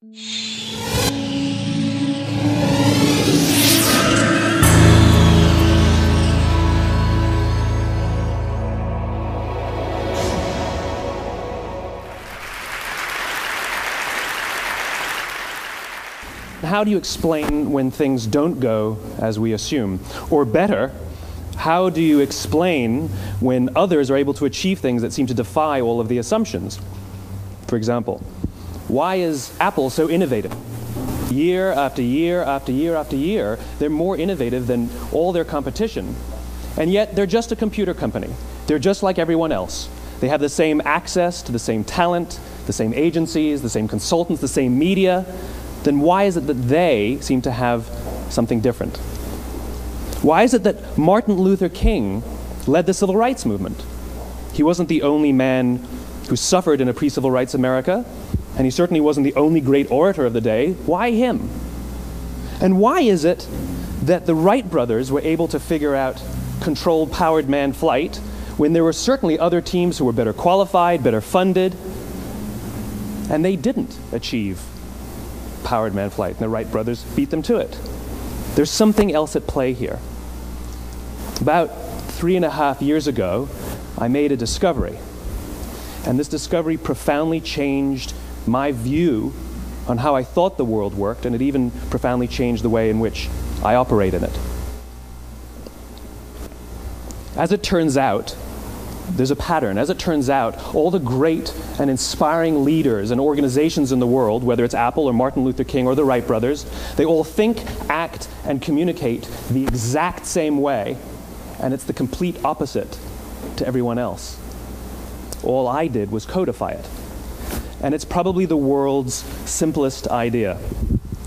How do you explain when things don't go as we assume? Or better, how do you explain when others are able to achieve things that seem to defy all of the assumptions? For example, why is Apple so innovative? Year after year after year after year, they're more innovative than all their competition. And yet, they're just a computer company. They're just like everyone else. They have the same access to the same talent, the same agencies, the same consultants, the same media. Then why is it that they seem to have something different? Why is it that Martin Luther King led the civil rights movement? He wasn't the only man who suffered in a pre-civil rights America, and he certainly wasn't the only great orator of the day. Why him? And why is it that the Wright brothers were able to figure out controlled powered manned flight when there were certainly other teams who were better qualified, better funded, and they didn't achieve powered manned flight, and the Wright brothers beat them to it? There's something else at play here. About 3.5 years ago, I made a discovery, and this discovery profoundly changed my view on how I thought the world worked, and it even profoundly changed the way in which I operate in it. As it turns out, there's a pattern. As it turns out, all the great and inspiring leaders and organizations in the world, whether it's Apple or Martin Luther King or the Wright brothers, they all think, act, and communicate the exact same way, and it's the complete opposite to everyone else. All I did was codify it. And it's probably the world's simplest idea.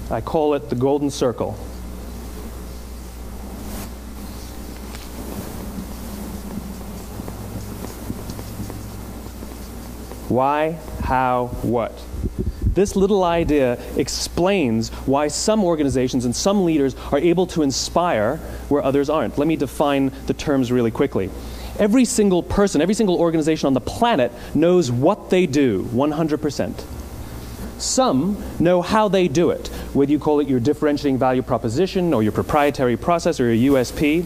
I call it the golden circle. Why, how, what? This little idea explains why some organizations and some leaders are able to inspire where others aren't. Let me define the terms really quickly. Every single person, every single organization on the planet knows what they do, 100%. Some know how they do it, whether you call it your differentiating value proposition or your proprietary process or your USP.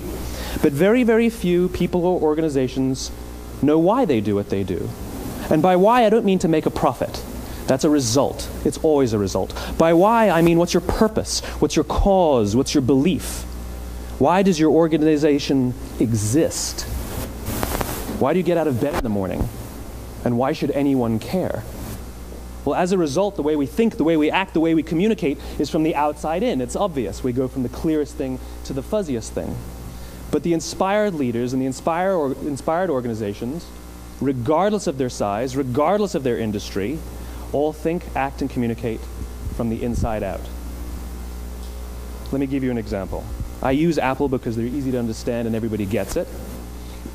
But very, very few people or organizations know why they do what they do. And by why, I don't mean to make a profit. That's a result. It's always a result. By why, I mean what's your purpose? What's your cause? What's your belief? Why does your organization exist? Why do you get out of bed in the morning? And why should anyone care? Well, as a result, the way we think, the way we act, the way we communicate is from the outside in. It's obvious. We go from the clearest thing to the fuzziest thing. But the inspired leaders and the inspired organizations, regardless of their size, regardless of their industry, all think, act, and communicate from the inside out. Let me give you an example. I use Apple because they're easy to understand and everybody gets it.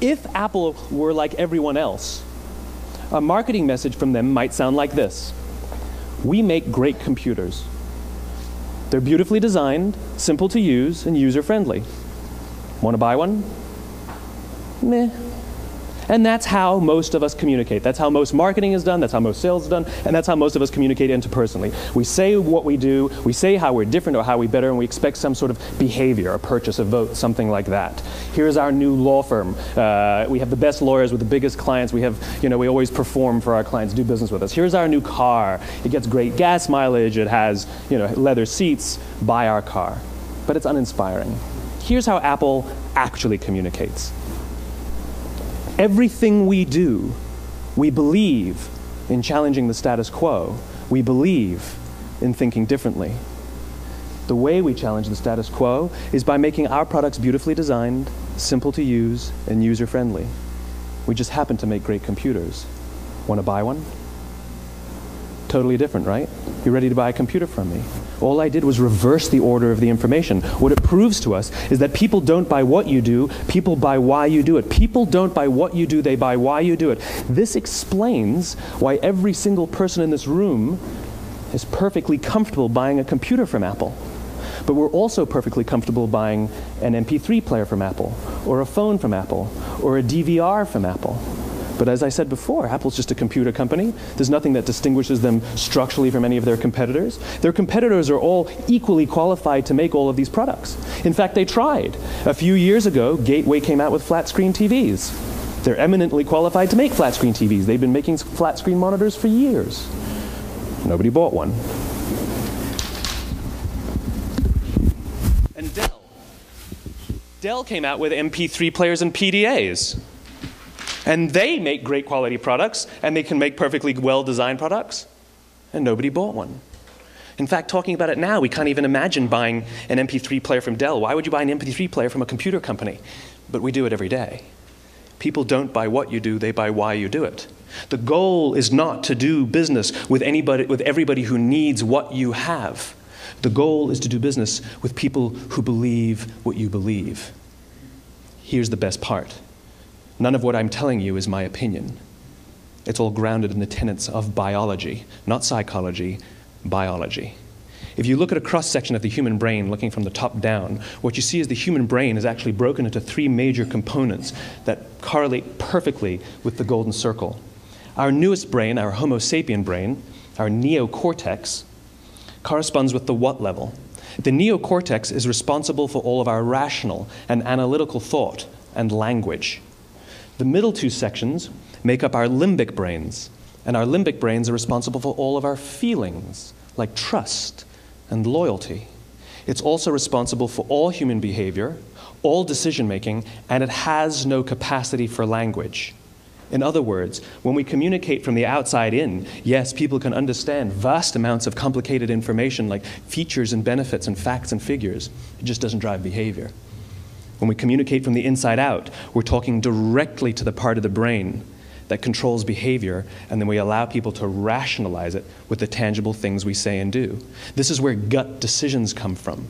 If Apple were like everyone else, a marketing message from them might sound like this. We make great computers. They're beautifully designed, simple to use, and user-friendly. Want to buy one? Meh. And that's how most of us communicate. That's how most marketing is done, that's how most sales is done, and that's how most of us communicate interpersonally. We say what we do, we say how we're different or how we're better, and we expect some sort of behavior, a purchase, a vote, something like that. Here's our new law firm. We have the best lawyers with the biggest clients. We have, we always perform for our clients, do business with us. Here's our new car. It gets great gas mileage. It has, leather seats. Buy our car. But it's uninspiring. Here's how Apple actually communicates. Everything we do, we believe in challenging the status quo. We believe in thinking differently. The way we challenge the status quo is by making our products beautifully designed, simple to use, and user-friendly. We just happen to make great computers. Want to buy one? Totally different, right? You're ready to buy a computer from me. All I did was reverse the order of the information. What it proves to us is that people don't buy what you do, people buy why you do it. People don't buy what you do, they buy why you do it. This explains why every single person in this room is perfectly comfortable buying a computer from Apple. But we're also perfectly comfortable buying an MP3 player from Apple, or a phone from Apple, or a DVR from Apple. But as I said before, Apple's just a computer company. There's nothing that distinguishes them structurally from any of their competitors. Their competitors are all equally qualified to make all of these products. In fact, they tried. A few years ago, Gateway came out with flat screen TVs. They're eminently qualified to make flat screen TVs. They've been making flat screen monitors for years. Nobody bought one. And Dell came out with MP3 players and PDAs. And they make great quality products, and they can make perfectly well-designed products, and nobody bought one. In fact, talking about it now, we can't even imagine buying an MP3 player from Dell. Why would you buy an MP3 player from a computer company? But we do it every day. People don't buy what you do, they buy why you do it. The goal is not to do business with everybody who needs what you have. The goal is to do business with people who believe what you believe. Here's the best part. None of what I'm telling you is my opinion. It's all grounded in the tenets of biology, not psychology, biology. If you look at a cross-section of the human brain, looking from the top down, what you see is the human brain is actually broken into three major components that correlate perfectly with the golden circle. Our newest brain, our Homo sapien brain, our neocortex, corresponds with the what level. The neocortex is responsible for all of our rational and analytical thought and language. The middle two sections make up our limbic brains, and our limbic brains are responsible for all of our feelings, like trust and loyalty. It's also responsible for all human behavior, all decision-making, and it has no capacity for language. In other words, when we communicate from the outside in, yes, people can understand vast amounts of complicated information like features and benefits and facts and figures. It just doesn't drive behavior. When we communicate from the inside out, we're talking directly to the part of the brain that controls behavior, and then we allow people to rationalize it with the tangible things we say and do. This is where gut decisions come from.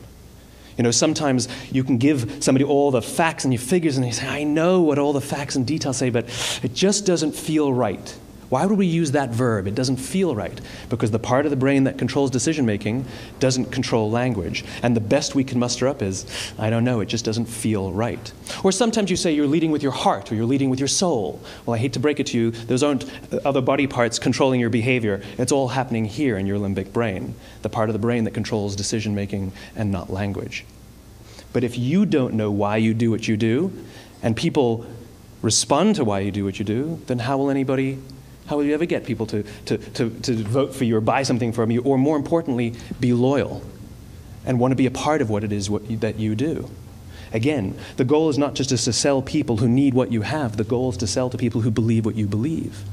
You know, sometimes you can give somebody all the facts and your figures, and they say, I know what all the facts and details say, but it just doesn't feel right. Why would we use that verb? It doesn't feel right. Because the part of the brain that controls decision-making doesn't control language. And the best we can muster up is, I don't know, it just doesn't feel right. Or sometimes you say you're leading with your heart or you're leading with your soul. Well, I hate to break it to you, those aren't other body parts controlling your behavior. It's all happening here in your limbic brain, the part of the brain that controls decision-making and not language. But if you don't know why you do what you do, and people respond to why you do what you do, then how will you ever get people to vote for you or buy something from you, or more importantly, be loyal and want to be a part of what it is that you do? Again, the goal is not just to sell people who need what you have. The goal is to sell to people who believe what you believe.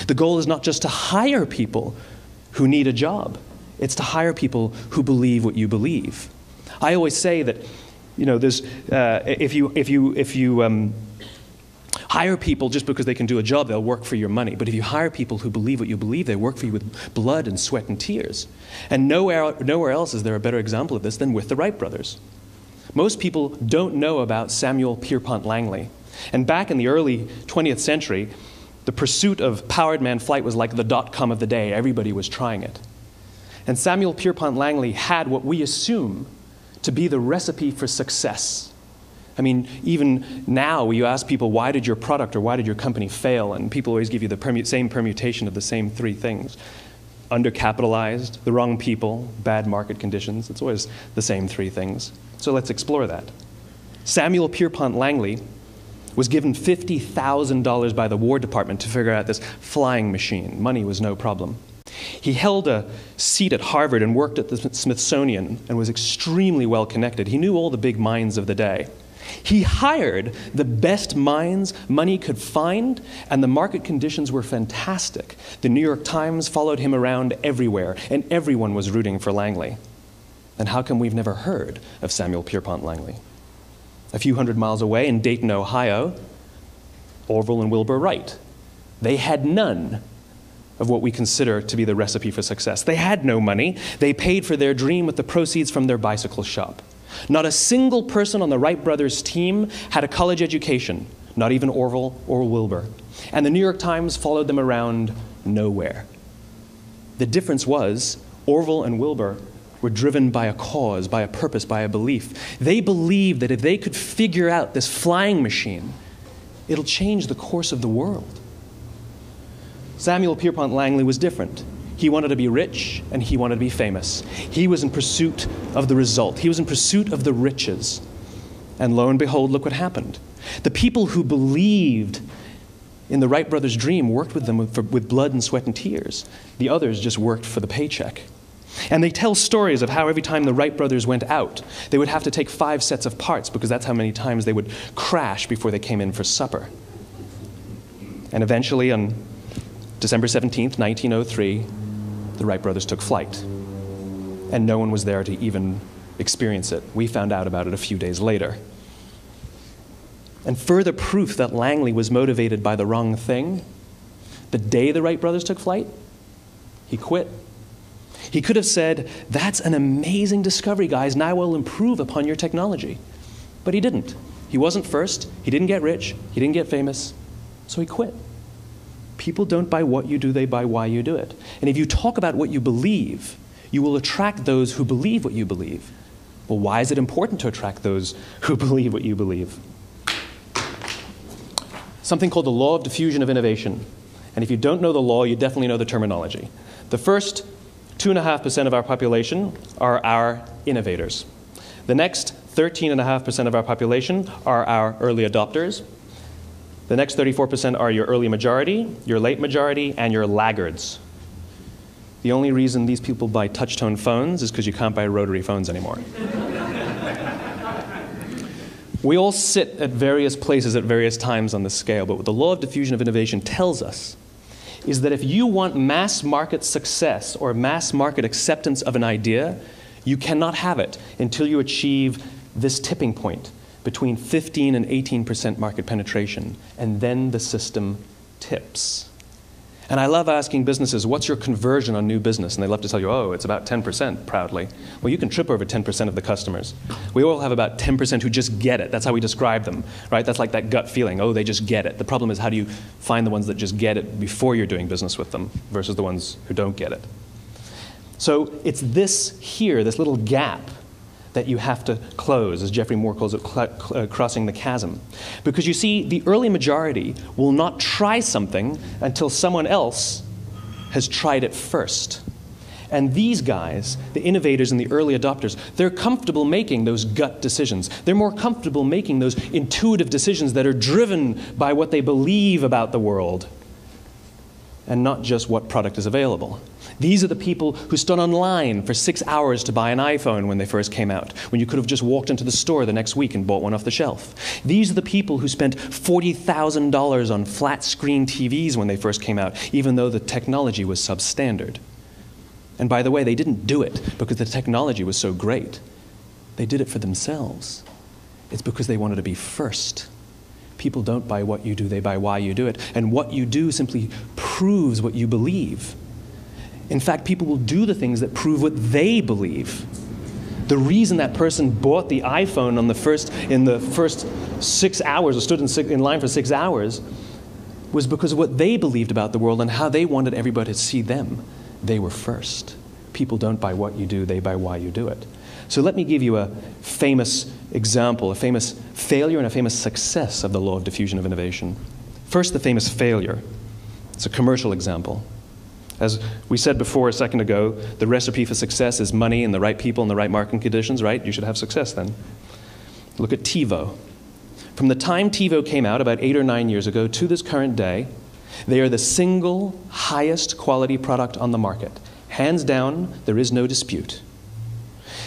The goal is not just to hire people who need a job. It's to hire people who believe what you believe. I always say that, you know, there's, if you hire people just because they can do a job, they'll work for your money. But if you hire people who believe what you believe, they work for you with blood and sweat and tears. And nowhere else is there a better example of this than with the Wright brothers. Most people don't know about Samuel Pierpont Langley. And back in the early 20th century, the pursuit of powered man flight was like the dot-com of the day. Everybody was trying it. And Samuel Pierpont Langley had what we assume to be the recipe for success. I mean, even now, you ask people, why did your product or why did your company fail? And people always give you the same permutation of the same three things. Undercapitalized, the wrong people, bad market conditions. It's always the same three things. So let's explore that. Samuel Pierpont Langley was given $50,000 by the War Department to figure out this flying machine. Money was no problem. He held a seat at Harvard and worked at the Smithsonian and was extremely well connected. He knew all the big minds of the day. He hired the best minds money could find, and the market conditions were fantastic. The New York Times followed him around everywhere, and everyone was rooting for Langley. And how come we've never heard of Samuel Pierpont Langley? A few hundred miles away in Dayton, Ohio, Orville and Wilbur Wright. They had none of what we consider to be the recipe for success. They had no money. They paid for their dream with the proceeds from their bicycle shop. Not a single person on the Wright brothers' team had a college education, not even Orville or Wilbur. And the New York Times followed them around nowhere. The difference was Orville and Wilbur were driven by a cause, by a purpose, by a belief. They believed that if they could figure out this flying machine, it'll change the course of the world. Samuel Pierpont Langley was different. He wanted to be rich, and he wanted to be famous. He was in pursuit of the result. He was in pursuit of the riches. And lo and behold, look what happened. The people who believed in the Wright brothers' dream worked with them with blood and sweat and tears. The others just worked for the paycheck. And they tell stories of how every time the Wright brothers went out, they would have to take 5 sets of parts because that's how many times they would crash before they came in for supper. And eventually, on December 17th, 1903, the Wright brothers took flight. And no one was there to even experience it. We found out about it a few days later. And further proof that Langley was motivated by the wrong thing, the day the Wright brothers took flight, he quit. He could have said, "That's an amazing discovery, guys. Now we'll improve upon your technology." But he didn't. He wasn't first. He didn't get rich. He didn't get famous. So he quit. People don't buy what you do, they buy why you do it. And if you talk about what you believe, you will attract those who believe what you believe. Well, why is it important to attract those who believe what you believe? Something called the law of diffusion of innovation. And if you don't know the law, you definitely know the terminology. The first 2.5% of our population are our innovators. The next 13.5% of our population are our early adopters. The next 34% are your early majority, your late majority, and your laggards. The only reason these people buy touch-tone phones is because you can't buy rotary phones anymore. We all sit at various places at various times on the scale, but what the law of diffusion of innovation tells us is that if you want mass market success or mass market acceptance of an idea, you cannot have it until you achieve this tipping point between 15 and 18% market penetration, and then the system tips. And I love asking businesses, what's your conversion on new business? And they love to tell you, oh, it's about 10% proudly. Well, you can trip over 10% of the customers. We all have about 10% who just get it. That's how we describe them, right? That's like that gut feeling, oh, they just get it. The problem is, how do you find the ones that just get it before you're doing business with them versus the ones who don't get it? So it's this here, this little gap, that you have to close, as Geoffrey Moore calls it, crossing the chasm. Because you see, the early majority will not try something until someone else has tried it first. And these guys, the innovators and the early adopters, they're comfortable making those gut decisions. They're more comfortable making those intuitive decisions that are driven by what they believe about the world and not just what product is available. These are the people who stood online for 6 hours to buy an iPhone when they first came out, when you could have just walked into the store the next week and bought one off the shelf. These are the people who spent $40,000 on flat-screen TVs when they first came out, even though the technology was substandard. And by the way, they didn't do it because the technology was so great. They did it for themselves. It's because they wanted to be first. People don't buy what you do, they buy why you do it. And what you do simply proves what you believe. In fact, people will do the things that prove what they believe. The reason that person bought the iPhone in the first 6 hours, or stood in line for 6 hours, was because of what they believed about the world and how they wanted everybody to see them. They were first. People don't buy what you do, they buy why you do it. So let me give you a famous example, a famous failure and a famous success of the law of diffusion of innovation. First, the famous failure. It's a commercial example. As we said before a second ago, the recipe for success is money and the right people and the right marketing conditions, right? You should have success then. Look at TiVo. From the time TiVo came out about 8 or 9 years ago to this current day, they are the single highest quality product on the market. Hands down, there is no dispute.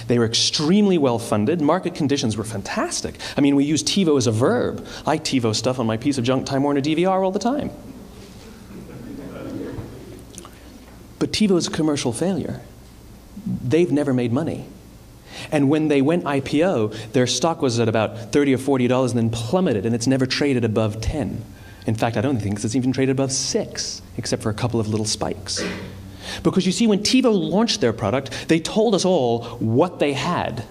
They were extremely well funded. Market conditions were fantastic. I mean, we use TiVo as a verb. I TiVo stuff on my piece of junk Time Warner DVR all the time. But TiVo is a commercial failure. They've never made money. And when they went IPO, their stock was at about $30 or $40 and then plummeted, and it's never traded above 10. In fact, I don't think it's even traded above 6, except for a couple of little spikes. Because you see, when TiVo launched their product, they told us all what they had.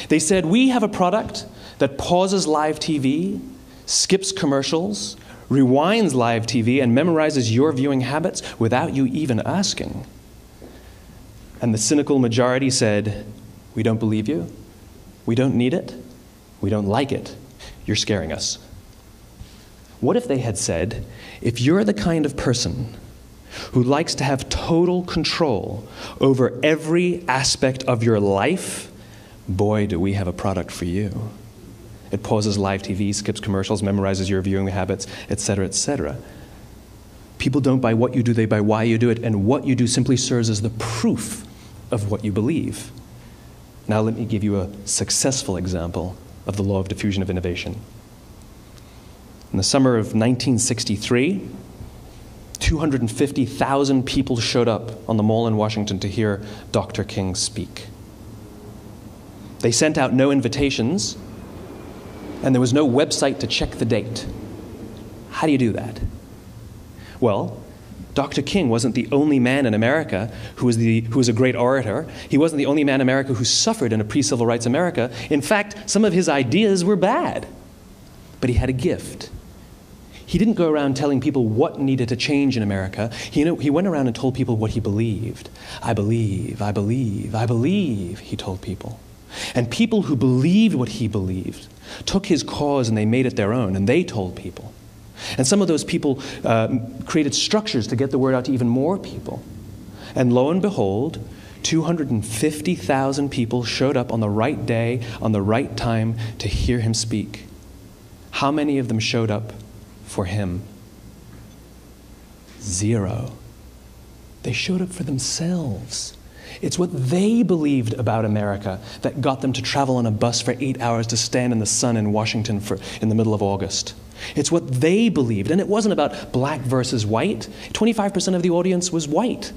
They said, we have a product that pauses live TV, skips commercials, rewinds live TV, and memorizes your viewing habits without you even asking. And the cynical majority said, we don't believe you, we don't need it, we don't like it, you're scaring us. What if they had said, if you're the kind of person who likes to have total control over every aspect of your life, boy, do we have a product for you. It pauses live TV, skips commercials, memorizes your viewing habits, etc., etc. People don't buy what you do, they buy why you do it, and what you do simply serves as the proof of what you believe. Now let me give you a successful example of the law of diffusion of innovation. In the summer of 1963, 250,000 people showed up on the Mall in Washington to hear Dr. King speak. They sent out no invitations, and there was no website to check the date. How do you do that? Well, Dr. King wasn't the only man in America who was a great orator. He wasn't the only man in America who suffered in a pre-civil rights America. In fact, some of his ideas were bad. But he had a gift. He didn't go around telling people what needed to change in America. He went around and told people what he believed. I believe, I believe, I believe, he told people. And people who believed what he believed took his cause and they made it their own, and they told people. And some of those people created structures to get the word out to even more people. And lo and behold, 250,000 people showed up on the right day, on the right time to hear him speak. How many of them showed up for him? 0. They showed up for themselves. It's what they believed about America that got them to travel on a bus for 8 hours to stand in the sun in Washington in the middle of August. It's what they believed, and it wasn't about black versus white. 25% of the audience was white.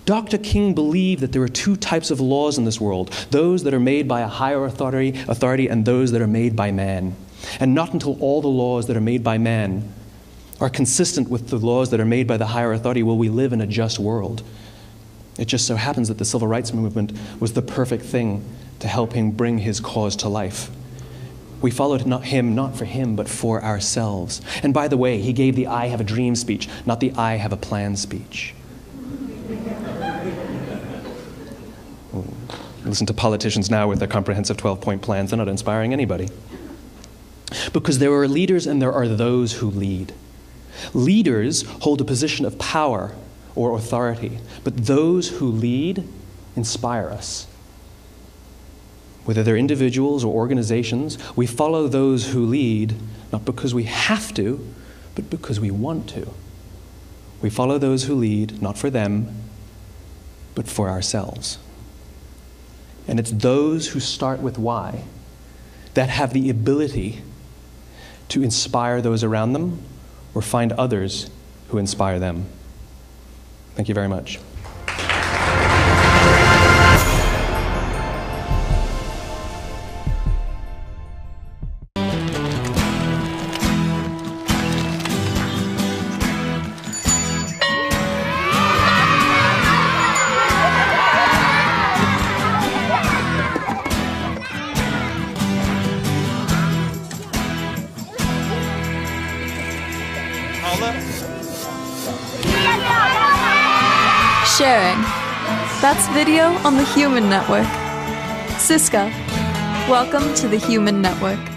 Dr. King believed that there are 2 types of laws in this world, those that are made by a higher authority and those that are made by man. And not until all the laws that are made by man are consistent with the laws that are made by the higher authority will we live in a just world. It just so happens that the civil rights movement was the perfect thing to help him bring his cause to life. We followed him not for him, but for ourselves. And by the way, he gave the I have a dream speech, not the I have a plan speech. Listen to politicians now with their comprehensive 12-point plans. They're not inspiring anybody. Because there are leaders and there are those who lead. Leaders hold a position of power or authority, but those who lead inspire us. Whether they're individuals or organizations, we follow those who lead not because we have to, but because we want to. We follow those who lead not for them, but for ourselves. And it's those who start with why that have the ability to inspire those around them or find others who inspire them. Thank you very much. Sharing. That's video on the Human Network. Siska, welcome to the Human Network.